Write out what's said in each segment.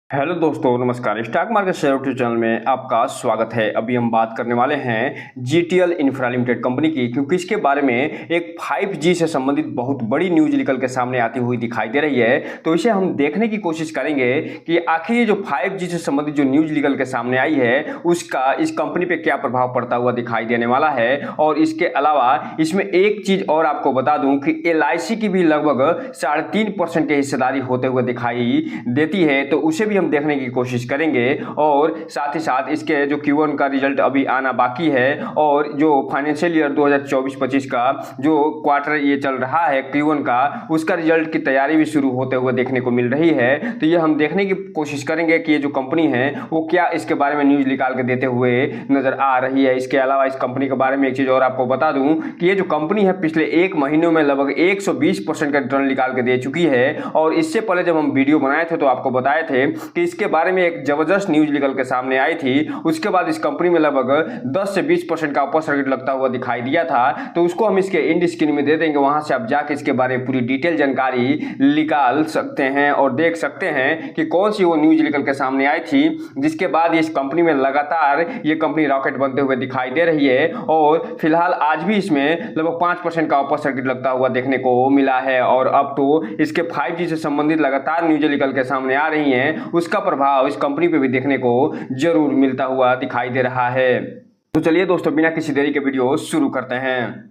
Hello दोस्तों, नमस्कार। Stock market share YouTube channel में आपका स्वागत है। अभी हम बात करने वाले हैं जीटीएल इंफ्रा लिमिटेड कंपनी की, क्योंकि इसके बारे में एक 5G से संबंधित बहुत बड़ी न्यूज निकल के सामने आती हुई दिखाई दे रही है। तो इसे हम देखने की कोशिश करेंगे कि आखिर ये जो 5G से संबंधित जो न्यूज निकल के सामने आई है उसका इस कंपनी पे क्या प्रभाव पड़ता हुआ दिखाई देने वाला है। और इसके अलावा इसमें एक चीज और आपको बता दूं कि LIC की भी लगभग 3.5% की हिस्सेदारी होते हुए दिखाई देती है, तो उसे भी हम देखने की कोशिश करेंगे। और साथ ही साथ इसके जो Q1 का रिजल्ट अभी आना बाकी है और जो फाइनेंशियल ईयर 2024-25 का जो क्वार्टर ये चल रहा है Q1 का, उसका रिजल्ट की तैयारी भी शुरू होते हुए देखने को मिल रही है। तो ये हम देखने की कोशिश करेंगे कि ये जो कंपनी है वो क्या इसके बारे में न्यूज निकाल के देते हुए नजर आ रही है। इसके अलावा इस कंपनी के बारे में एक चीज और आपको बता दूं कि ये जो कंपनी है पिछले एक महीनों में लगभग 120% का रिटर्न निकाल के दे चुकी है। और इससे पहले जब हम वीडियो बनाए थे तो आपको बताए थे कि इसके बारे में एक जबरदस्त न्यूज निकल के सामने आई थी। उसके बाद इस कंपनी में लगभग 10 से 20% का अपर सर्किट लगता हुआ दिखाई दिया था। तो उसको हम इसके एंड स्क्रीन में दे देंगे, वहां से आप जाके इसके बारे में पूरी डिटेल जानकारी निकाल सकते हैं और देख सकते हैं कि कौन सी वो न्यूज निकल के सामने आई थी जिसके बाद इस कंपनी में लगातार ये कंपनी रॉकेट बनते हुए दिखाई दे रही है। और फिलहाल आज भी इसमें लगभग 5% का अपर सर्किट लगता हुआ देखने को मिला है। और अब तो इसके 5G से संबंधित लगातार न्यूज निकल के सामने आ रही हैं, उसका प्रभाव इस कंपनी पे भी देखने को जरूर मिलता हुआ दिखाई दे रहा है। तो चलिए दोस्तों, बिना किसी देरी के वीडियो शुरू करते हैं।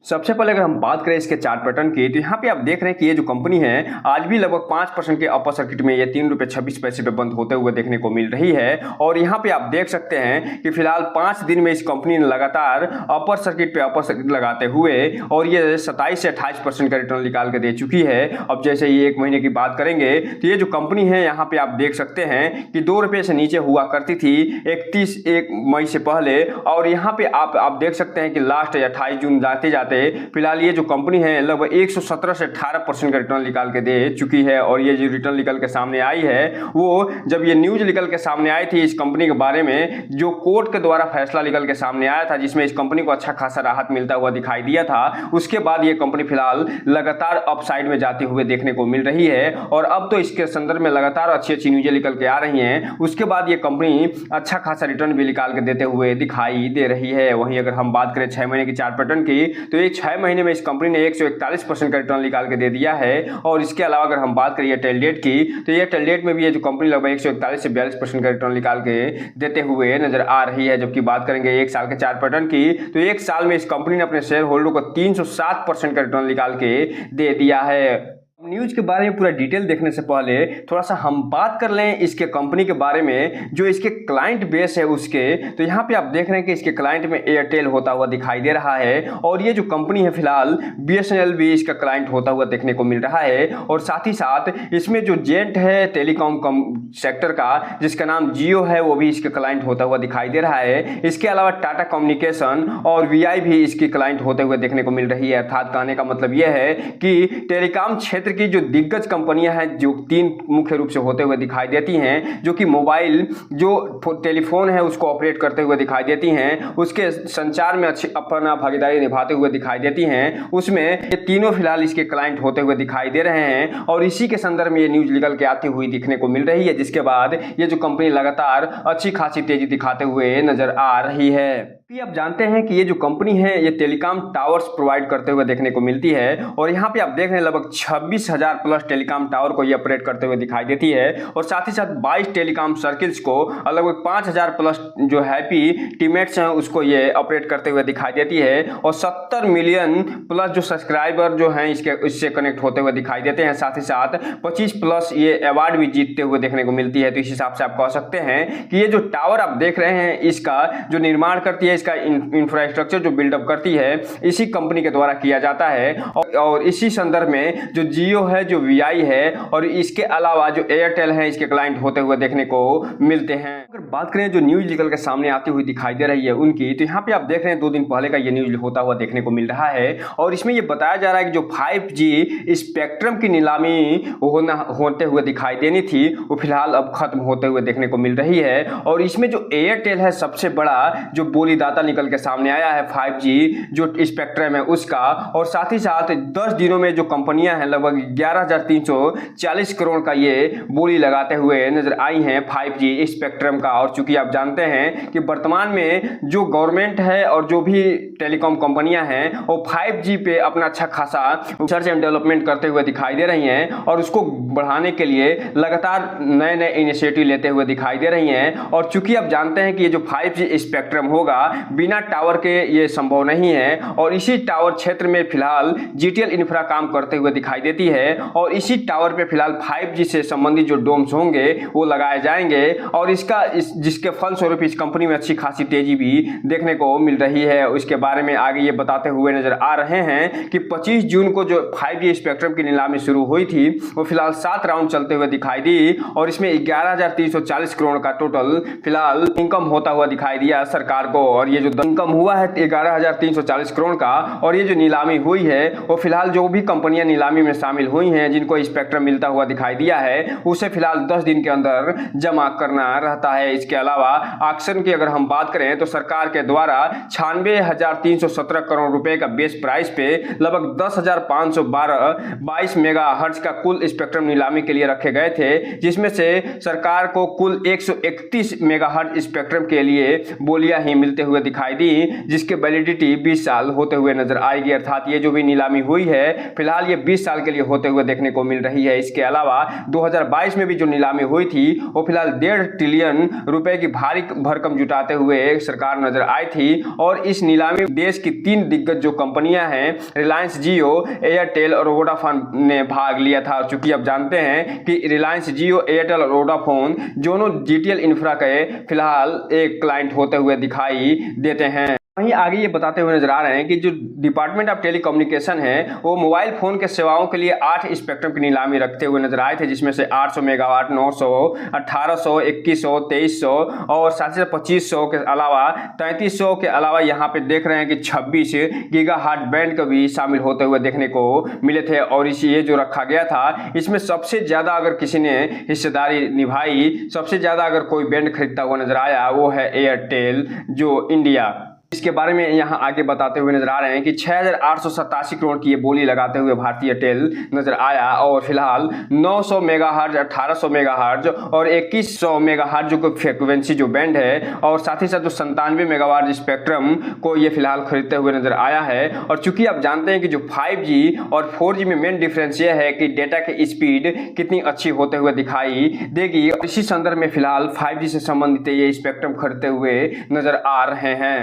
सबसे पहले अगर हम बात करें इसके चार्ट पैटर्न की, तो यहाँ पे आप देख रहे हैं कि ये जो कंपनी है आज भी लगभग 5% के अपर सर्किट में ये ₹3.26 पे बंद होते हुए देखने को मिल रही है। और यहाँ पे आप देख सकते हैं कि फिलहाल 5 दिन में इस कंपनी ने लगातार अपर सर्किट लगाते हुए और ये 27 से 28% का रिटर्न निकाल के दे चुकी है। अब जैसे ये एक महीने की बात करेंगे तो ये जो कंपनी है यहाँ पे आप देख सकते हैं कि ₹2 से नीचे हुआ करती थी 31 मई से पहले। और यहाँ पे आप देख सकते हैं कि लास्ट 28 जून जाते फिलहाल ये जो कंपनी है लगभग 117 से 18% का रिटर्न निकाल के दे चुकी है। और ये जो रिटर्न निकल के सामने आई है वो जब ये न्यूज निकल के सामने आई थी इस कंपनी के बारे में, जो कोर्ट के द्वारा फैसला निकल के सामने आया था जिसमें इस कंपनी को अच्छा खासा राहत मिलता हुआ दिखाई दिया था, उसके बाद ये कंपनी फिलहाल लगातार अपसाइड में जाते हुए देखने को मिल रही है। और अब तो इसके संदर्भ में लगातार अच्छी न्यूजें निकल के आ रही हैं। उसके बाद ये कंपनी अच्छा खासा रिटर्न भी निकाल के देते हुए दिखाई दे रही है। वहीं अगर हम बात करें 6 महीने की चार्ट पैटर्न की, तो 6 महीने में इस कंपनी ने 141% का रिटर्न निकाल के दे दिया है। और इसके अलावा अगर हम बात करें टेल डेट की, तो ये टेल डेट में भी ये जो कंपनी लगभग 141 से 42% का रिटर्न निकाल के देते हुए नजर आ रही है। जबकि बात करेंगे एक साल के चार्ट पैटर्न की, तो एक साल में इस कंपनी ने अपने शेयर होल्डर को 307% का रिटर्न निकाल के दे दिया है। न्यूज के बारे में पूरा डिटेल देखने से पहले थोड़ा सा हम बात कर लें इसके कंपनी के बारे में, जो इसके क्लाइंट बेस है उसके। तो यहाँ पे आप देख रहे हैं कि इसके क्लाइंट में एयरटेल होता हुआ दिखाई दे रहा है। और ये जो कंपनी है फिलहाल BSNL भी इसका क्लाइंट होता हुआ देखने को मिल रहा है। और साथ ही साथ इसमें जो जेंट है टेलीकॉम सेक्टर का जिसका नाम जियो है, वो भी इसके क्लाइंट होता हुआ दिखाई दे रहा है। इसके अलावा टाटा कम्युनिकेशन और VI भी इसकी क्लाइंट होते हुए देखने को मिल रही है। अर्थात कहने का मतलब यह है कि टेलीकॉम क्षेत्र की जो दिग्गज कंपनियां हैं जो 3 मुख्य रूप से होते हुए दिखाई देती हैं, जो कि मोबाइल जो टेलीफोन है उसको ऑपरेट करते हुए दिखाई देती हैं, उसके संचार में अच्छी अपना भागीदारी निभाते हुए दिखाई देती हैं, उसमें ये तीनों फिलहाल इसके क्लाइंट होते हुए दिखाई दे रहे हैं। और इसी के संदर्भ में ये न्यूज निकल के आती हुई दिखने को मिल रही है, जिसके बाद ये जो कंपनी लगातार अच्छी खासी तेजी दिखाते हुए नजर आ रही है। आप जानते हैं कि ये जो कंपनी है ये टेलीकॉम टावर्स प्रोवाइड करते हुए देखने को मिलती है। और यहाँ पे आप देख रहे हैं लगभग 26,000 प्लस टेलीकॉम टावर को ये ऑपरेट करते हुए दिखाई देती है। और साथ ही साथ 22 टेलीकॉम सर्किल्स को लगभग 5,000 प्लस जो हैप्पी टीममेट्स हैं उसको ये ऑपरेट करते हुए दिखाई देती है। और 70 मिलियन प्लस जो सब्सक्राइबर जो हैं इससे कनेक्ट होते हुए दिखाई देते हैं। साथ ही साथ 25 प्लस ये अवार्ड भी जीतते हुए देखने को मिलती है। तो इस हिसाब से आप कह सकते हैं कि ये जो टावर आप देख रहे हैं इसका जो निर्माण करती है, इसका इंफ्रास्ट्रक्चर जो बिल्डअप करती है इसी कंपनी के द्वारा किया जाता है। और इसी संदर्भ में जो जियो है, जो VI है और इसके अलावा जो एयरटेल है इसके क्लाइंट होते हुए देखने को मिलते हैं। अगर बात करें जो न्यूज निकल के सामने आती हुई दिखाई दे रही है उनकी, तो यहाँ पे आप देख रहे हैं 2 दिन पहले का ये न्यूज होता हुआ देखने को मिल रहा है। और इसमें ये बताया जा रहा है कि जो 5G स्पेक्ट्रम की नीलामी होते हुए दिखाई देनी थी वो फिलहाल अब खत्म होते हुए देखने को मिल रही है। और इसमें जो एयरटेल है सबसे बड़ा जो बोलीदाता निकल के सामने आया है 5G जो स्पेक्ट्रम है उसका। और साथ ही साथ 10 दिनों में जो कंपनियां हैं लगभग लगभग 11,340 करोड़ का ये बोली लगाते हुए नजर आई हैं 5G स्पेक्ट्रम का। और चूंकि आप जानते हैं कि वर्तमान में जो गवर्नमेंट है और जो भी टेलीकॉम कंपनियां हैं वो 5G पे अपना अच्छा खासा रिसर्च एंड डेवलपमेंट करते हुए दिखाई दे रही हैं और उसको बढ़ाने के लिए लगातार नए नए इनिशिएटिव लेते हुए दिखाई दे रही हैं। और चूंकि आप जानते हैं कि ये जो 5G स्पेक्ट्रम होगा बिना टावर के ये संभव नहीं है और इसी टावर क्षेत्र में फिलहाल GTL इंफ्रा काम करते हुए दिखाई देती है और इसी टावर पे फिलहाल 5G से संबंधित जो डोम्स होंगे वो लगाए जाएंगे और जिसके फलस्वरूप इस कंपनी में अच्छी खासी तेजी भी देखने को मिल रही है। उसके बारे में आगे ये बताते हुए नजर आ रहे हैं कि 25 जून को जो 5G स्पेक्ट्रम की नीलामी शुरू हुई थी वो फिलहाल 7 राउंड चलते हुए दिखाई दी और इसमें 11,340 करोड़ का टोटल फिलहाल इनकम होता हुआ दिखाई दिया सरकार को। और ये जो इनकम हुआ है 11,340 करोड़ का और ये जो नीलामी हुई है वो फिलहाल जो भी कंपनियां नीलामी में शामिल हुई हैं जिनको स्पेक्ट्रम मिलता हुआ दिखाई दिया है उसे फिलहाल 10 दिन के अंदर जमा करना रहता है। इसके अलावा ऑक्शन की अगर हम बात करें तो सरकार के द्वारा 96,317 करोड़ रुपए का बेस प्राइस पे लगभग 10,522 मेगाहर्ट्ज का कुल स्पेक्ट्रम नीलामी के लिए रखे गए थे, जिसमें से सरकार को कुल 131 मेगाहर्ट्ज स्पेक्ट्रम के लिए बोलियां ही मिलते हुए दिखाई दी, जिसके वैलिडिटी 20 साल होते हुए नजर आएगी। अर्थात ये जो भी नीलामी हुई है फिलहाल ये 20 साल के लिए होते हुए देखने को मिल रही है। इसके अलावा 2022 में भी जो नीलामी हुई थी वो फिलहाल 1.5 ट्रिलियन रुपए की भारी भरकम जुटाते हुए सरकार नजर आई थी और इस नीलामी में देश की 3 दिग्गज जो कंपनियां हैं रिलायंस जियो, एयरटेल और वोडाफोन ने भाग लिया था। चूंकि आप जानते हैं कि रिलायंस जियो, एयरटेल और वोडाफोन दोनों GTL इंफ्रा के फिलहाल एक क्लाइंट होते हुए दिखाई देते हैं। वहीं आगे ये बताते हुए नजर आ रहे हैं कि जो डिपार्टमेंट ऑफ टेलीकम्युनिकेशन है वो मोबाइल फोन के सेवाओं के लिए 8 स्पेक्ट्रम की नीलामी रखते हुए नजर आए थे, जिसमें से 800 मेगावाट, 900, 1800, 2100, 2300 और साथ ही 2500 के अलावा 3300 के अलावा यहाँ पे देख रहे हैं कि 26 गीगाहर्ट्ज बैंड को भी शामिल होते हुए देखने को मिले थे। और ये जो रखा गया था इसमें सबसे ज्यादा अगर किसी ने हिस्सेदारी निभाई, सबसे ज्यादा अगर कोई बैंड खरीदता हुआ नजर आया वो है एयरटेल जो इंडिया। इसके बारे में यहाँ आगे बताते हुए नजर आ रहे हैं कि 6,887 करोड़ की ये बोली लगाते हुए भारतीय एयरटेल नजर आया और फिलहाल 900 मेगाहर्ट्ज, 1800 मेगाहर्ट्ज और 2100 मेगाहर्ट्ज जो फ्रीक्वेंसी जो बैंड है और साथ ही साथ जो 97 मेगावाट स्पेक्ट्रम को ये फिलहाल खरीदते हुए नजर आया है। और चूंकि आप जानते हैं कि जो 5G और 4G में मेन डिफरेंस ये है कि डेटा की स्पीड कितनी अच्छी होते हुए दिखाई देगी और इसी संदर्भ में फिलहाल 5G से संबंधित ये स्पेक्ट्रम खरीदते हुए नजर आ रहे हैं।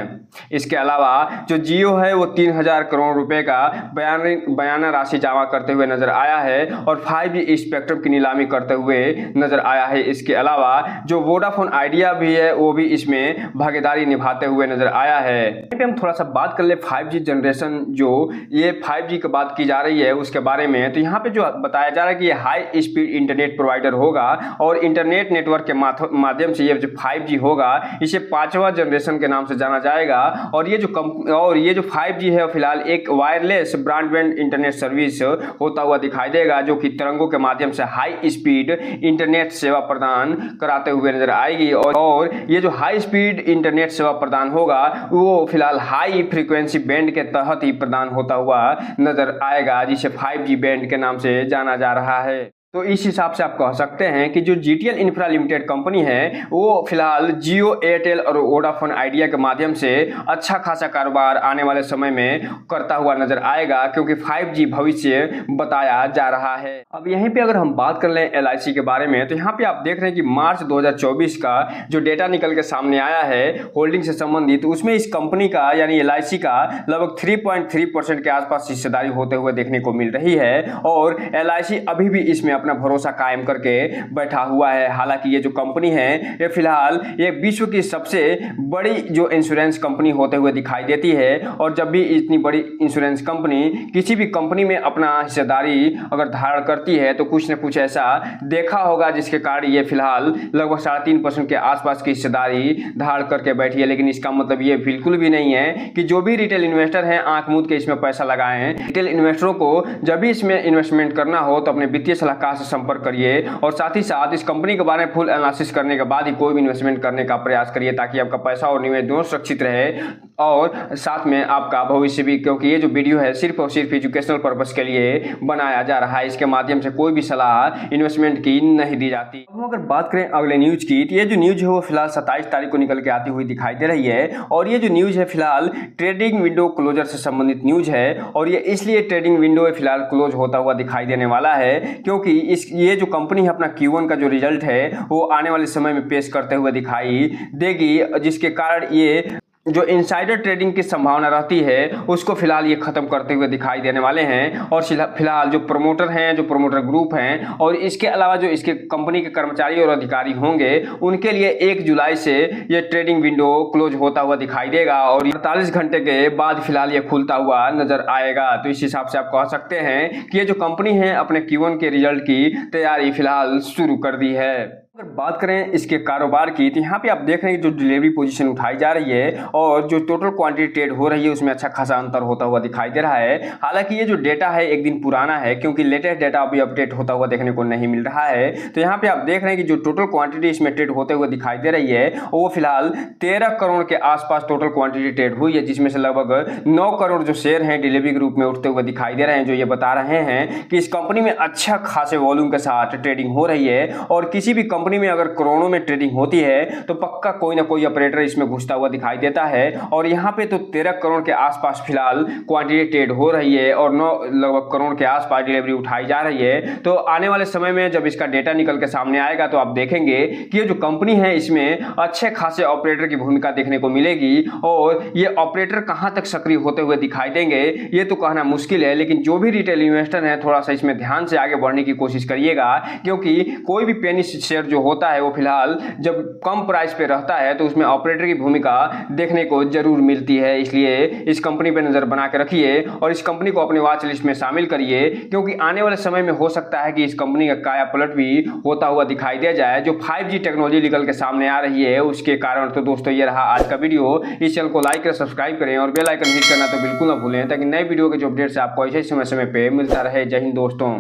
इसके अलावा जो जियो है वो 3,000 करोड़ रुपए का बयाना राशि जमा करते हुए नजर आया है और 5G स्पेक्ट्रम की नीलामी करते हुए नजर आया है। इसके अलावा जो वोडाफोन आइडिया भी है वो भी इसमें भागीदारी निभाते हुए नजर आया है। यहाँ पे हम थोड़ा सा बात कर ले 5G जनरेशन, जो ये 5G की बात की जा रही है उसके बारे में। तो यहाँ पे जो बताया जा रहा है कि ये हाई स्पीड इंटरनेट प्रोवाइडर होगा और इंटरनेट नेटवर्क के माध्यम से ये जो 5G होगा इसे 5वां जनरेशन के नाम से जाना जाएगा। और ये जो 5G है फिलहाल एक वायरलेस ब्रॉडबैंड इंटरनेट सर्विस होता हुआ दिखाई देगा, जो कि तरंगों के माध्यम से हाई स्पीड इंटरनेट सेवा प्रदान कराते हुए नजर आएगी। और ये जो हाई स्पीड इंटरनेट सेवा प्रदान होगा वो फिलहाल हाई फ्रीक्वेंसी बैंड के तहत ही प्रदान होता हुआ नजर आएगा, जिसे 5G बैंड के नाम से जाना जा रहा है। तो इस हिसाब से आप कह सकते हैं कि जो GTL इंफ्रा लिमिटेड कंपनी है वो फिलहाल जियो, एयरटेल और वोडाफोन आइडिया के माध्यम से अच्छा खासा कारोबार आने वाले समय में करता हुआ नजर आएगा, क्योंकि 5G भविष्य बताया जा रहा है। अब यहीं पे अगर हम बात कर लें LIC के बारे में, तो यहाँ पे आप देख रहे हैं कि मार्च 2024 का जो डेटा निकल के सामने आया है होल्डिंग से संबंधित, तो उसमें इस कंपनी का यानी LIC का लगभग 3.3% के आसपास हिस्सेदारी होते हुए देखने को मिल रही है और LIC अभी भी इसमें अपना भरोसा कायम करके बैठा हुआ है। हालांकि ये जो कंपनी है ये फिलहाल ये विश्व की सबसे बड़ी जो इंश्योरेंस कंपनी होते हुए दिखाई देती है और जब भी इतनी बड़ी इंश्योरेंस कंपनी किसी भी कंपनी में अपना हिस्सेदारी अगर धारण करती है तो कुछ न कुछ ऐसा देखा होगा जिसके कारण ये फिलहाल लगभग 3.5% के आसपास की हिस्सेदारी धारण करके बैठी है। लेकिन इसका मतलब ये बिल्कुल भी नहीं है कि जो भी रिटेल इन्वेस्टर हैं आंख मूंद के इसमें पैसा लगाएं। रिटेल इन्वेस्टरों को जब भी इसमें इन्वेस्टमेंट करना हो तो अपने वित्तीय सलाहकार से संपर्क करिए और साथ ही साथ इस कंपनी के बारे में फुल एनालिसिस करने के बाद ही कोई भी इन्वेस्टमेंट करने का प्रयास करिए, ताकि आपका पैसा और निवेश दोनों सुरक्षित रहे। और साथ में आपका भविष्य भी, क्योंकि ये जो वीडियो है सिर्फ और सिर्फ एजुकेशनल पर्पस के लिए बनाया जा रहा है। इसके माध्यम से कोई भी सलाह इन्वेस्टमेंट की नहीं दी जाती। अब हम अगर बात करें अगले न्यूज की, तो ये जो न्यूज है वो फिलहाल 27 तारीख को निकल के आती हुई दिखाई दे रही है। और ये जो न्यूज है फिलहाल ट्रेडिंग विंडो क्लोजर से संबंधित न्यूज है। और ये इसलिए ट्रेडिंग विंडो फिलहाल क्लोज होता हुआ दिखाई देने वाला है क्योंकि ये जो कंपनी है अपना Q1 का जो रिजल्ट है वो आने वाले समय में पेश करते हुए दिखाई देगी, जिसके कारण ये जो इनसाइडर ट्रेडिंग की संभावना रहती है उसको फिलहाल ये खत्म करते हुए दिखाई देने वाले हैं। और फिलहाल जो प्रमोटर हैं, जो प्रमोटर ग्रुप हैं और इसके अलावा जो इसके कंपनी के कर्मचारी और अधिकारी होंगे उनके लिए 1 जुलाई से ये ट्रेडिंग विंडो क्लोज होता हुआ दिखाई देगा और 48 घंटे के बाद फिलहाल ये खुलता हुआ नजर आएगा। तो इस हिसाब से आप कह सकते हैं कि ये जो कंपनी है अपने Q1 के रिजल्ट की तैयारी फिलहाल शुरू कर दी है। अगर बात करें इसके कारोबार की, तो यहाँ पे आप देख रहे हैं कि जो डिलीवरी पोजीशन उठाई जा रही है और जो टोटल क्वांटिटी ट्रेड हो रही है उसमें अच्छा खासा अंतर होता हुआ दिखाई दे रहा है। हालांकि ये जो डेटा है एक दिन पुराना है क्योंकि लेटेस्ट डेटा अभी अपडेट होता हुआ देखने को नहीं मिल रहा है। तो यहाँ पे आप देख रहे हैं कि जो टोटल क्वांटिटी इसमें ट्रेड होते हुए दिखाई दे रही है वो फिलहाल 13 करोड़ के आसपास टोटल क्वांटिटी ट्रेड हुई है, जिसमें से लगभग 9 करोड़ जो शेयर हैं डिलीवरी ग्रुप में उठते हुए दिखाई दे रहे हैं, जो ये बता रहे हैं कि इस कंपनी में अच्छा खासे वॉल्यूम के साथ ट्रेडिंग हो रही है। और किसी भी कंपनी में अगर करोड़ों में ट्रेडिंग होती है तो पक्का कोई ना कोई ऑपरेटर इसमें घुसता हुआ दिखाई देता है। और यहाँ पे तो 13 करोड़ के आसपास फिलहाल क्वांटिटी ट्रेड हो रही है और 9 लगभग करोड़ के आसपास डिलीवरी उठाई जा रही है। तो आने वाले समय में जब इसका डेटा निकल के सामने आएगा तो आप देखेंगे कि ये जो कंपनी है इसमें अच्छे खासे ऑपरेटर की भूमिका देखने को मिलेगी। और ये ऑपरेटर कहां तक सक्रिय होते हुए दिखाई देंगे ये तो कहना मुश्किल है, लेकिन जो भी रिटेल इन्वेस्टर है थोड़ा सा इसमें ध्यान से आगे बढ़ने की कोशिश करिएगा, क्योंकि कोई भी पेनी शेयर जो होता है वो फिलहाल जब कम प्राइस पे रहता है तो उसमें ऑपरेटर की भूमिका देखने को जरूर मिलती है। इसलिए इस कंपनी पे नजर बना के रखिए और इस कंपनी को अपने वॉच लिस्ट में शामिल करिए, क्योंकि आने वाले समय में हो सकता है कि इस कंपनी का काया पलट भी होता हुआ दिखाई दे जाए। जो 5G टेक्नोलॉजी निकल के सामने आ रही है उसके कारण। तो दोस्तों ये रहा आज का वीडियो। इस चैनल को लाइक करें, सब्सक्राइब करें और बेल आइकन हिट करना तो बिल्कुल ना भूलें, ताकि नए वीडियो के जो अपडेट्स आपको ऐसे समय समय पे मिलता रहे। जय हिंद दोस्तों।